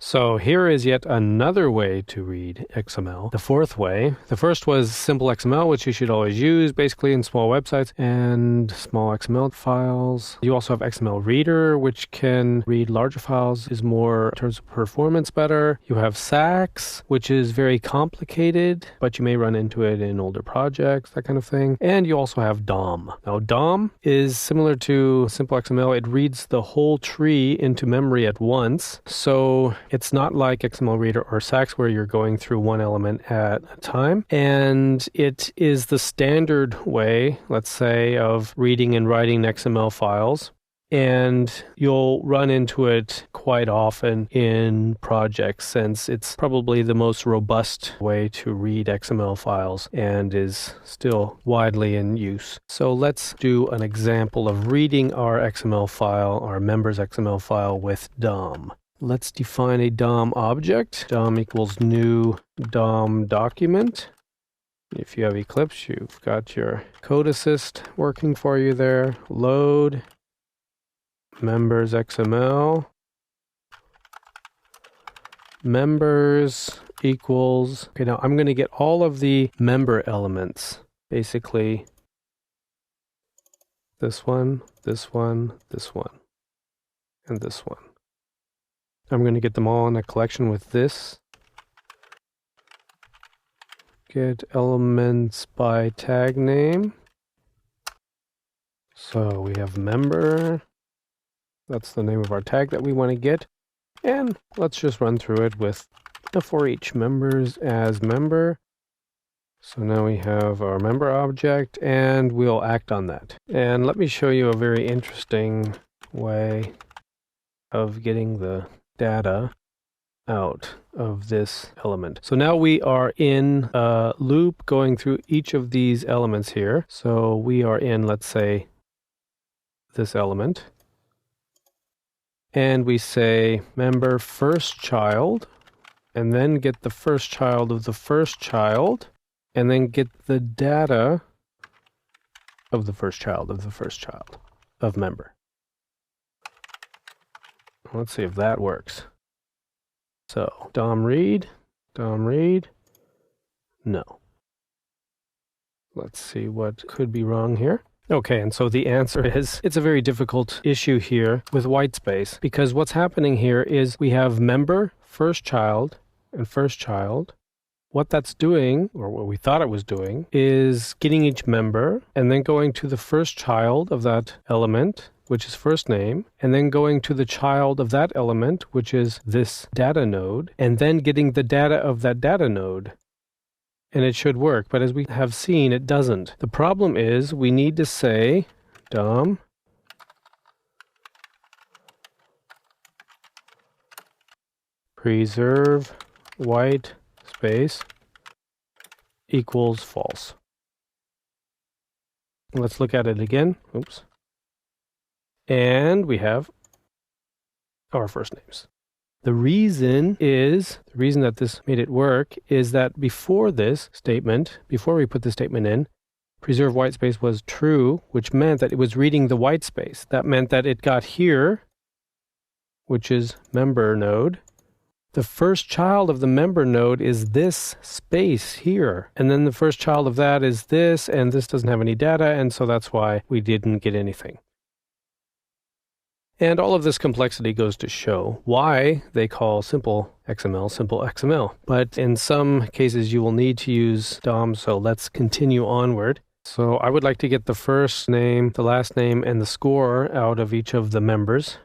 So here is yet another way to read XML. The fourth way. The first was simple XML, which you should always use basically in small websites and small XML files. You also have XML Reader, which can read larger files, is more in terms of performance better. You have SAX, which is very complicated, but you may run into it in older projects, that kind of thing. And you also have DOM. Now DOM is similar to simple XML. It reads the whole tree into memory at once. So it's not like XML Reader or SAX where you're going through one element at a time. And it is the standard way, let's say, of reading and writing XML files. And you'll run into it quite often in projects since it's probably the most robust way to read XML files and is still widely in use. So let's do an example of reading our XML file, our members XML file with DOM. Let's define a DOM object. DOM equals new DOM document. If you have Eclipse, you've got your code assist working for you there. Load members XML. Members equals, okay, now I'm going to get all of the member elements, basically this one, this one, this one, and this one. I'm going to get them all in a collection with this. Get elements by tag name. So we have member. That's the name of our tag that we want to get. And let's just run through it with the for each members as member. So now we have our member object and we'll act on that. And let me show you a very interesting way of getting the data out of this element. So now we are in a loop going through each of these elements here. So we are in, let's say, this element. And we say member first child, and then get the first child of the first child, and then get the data of the first child of the first child of member. Let's see if that works. So DOM read, no. Let's see what could be wrong here. Okay, and so the answer is, it's a very difficult issue here with whitespace, because what's happening here is we have member, first child, and first child. What that's doing, or what we thought it was doing, is getting each member, and then going to the first child of that element, which is first name, and then going to the child of that element, which is this data node, and then getting the data of that data node. And it should work, but as we have seen, it doesn't. The problem is we need to say DOM preserve white space equals false. Let's look at it again. Oops. And we have our first names. The reason that this made it work is that before this statement, before we put the statement in, preserve white space was true, which meant that it was reading the white space. That meant that it got here, which is member node. The first child of the member node is this space here. And then the first child of that is this, and this doesn't have any data, and so that's why we didn't get anything. And all of this complexity goes to show why they call simple XML. But in some cases, you will need to use DOM, so let's continue onward. So I would like to get the first name, the last name, and the score out of each of the members.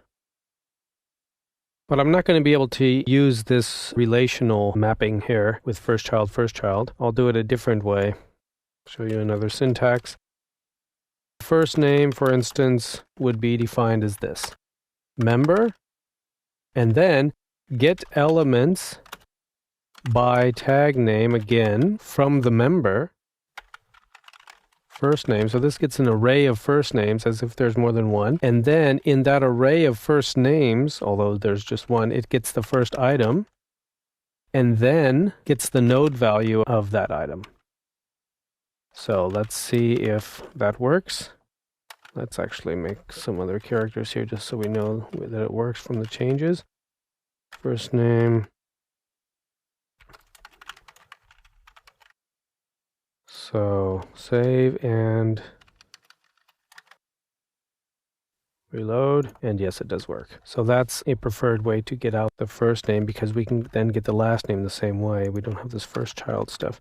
But I'm not going to be able to use this relational mapping here with first child. I'll do it a different way. Show you another syntax. First name, for instance, would be defined as this. Member, and then get elements by tag name again from the member first name. So this gets an array of first names as if there's more than one. And then in that array of first names, although there's just one, it gets the first item and then gets the node value of that item. So let's see if that works. Let's actually make some other characters here just so we know that it works from the changes. first name. So save and reload, and yes, it does work. So that's a preferred way to get out the first name, because we can then get the last name the same way. We don't have this first child stuff.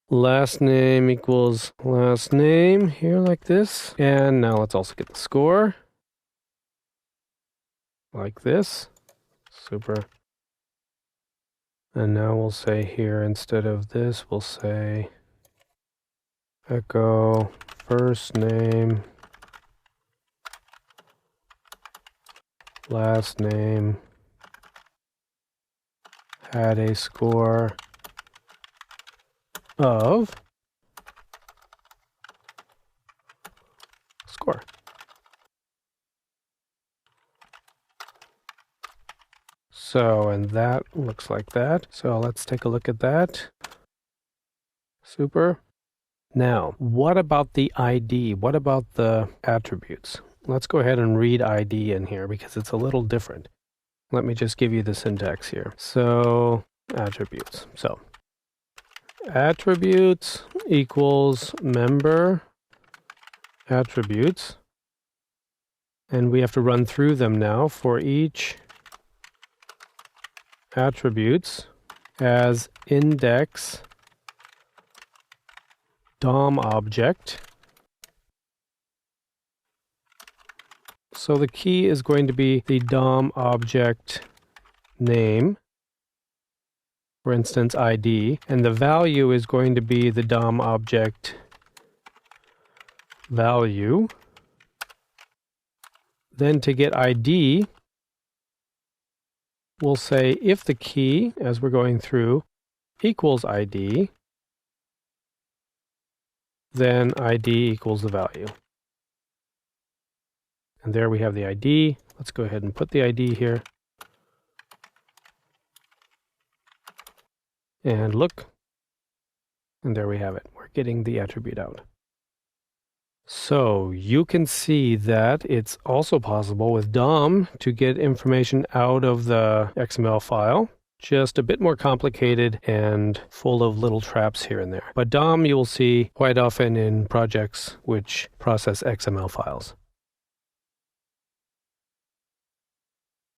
Last name equals last name here like this. And now let's also get the score like this. Super. And now we'll say here, instead of this, we'll say echo first name, last name, had a score of score. So, and that looks like that. So let's take a look at that. Super. Now, what about the ID? What about the attributes? Let's go ahead and read ID in here because it's a little different. Let me just give you the syntax here. So, attributes. So, attributes equals member attributes. And we have to run through them now for each attributes as index DOM object. So the key is going to be the DOM object name, for instance ID, and the value is going to be the DOM object value. Then to get ID, we'll say if the key, as we're going through, equals ID, then ID equals the value. And there we have the ID. Let's go ahead and put the ID here. And look. And there we have it. We're getting the attribute out. So you can see that it's also possible with DOM to get information out of the XML file. Just a bit more complicated and full of little traps here and there. But DOM you will see quite often in projects which process XML files.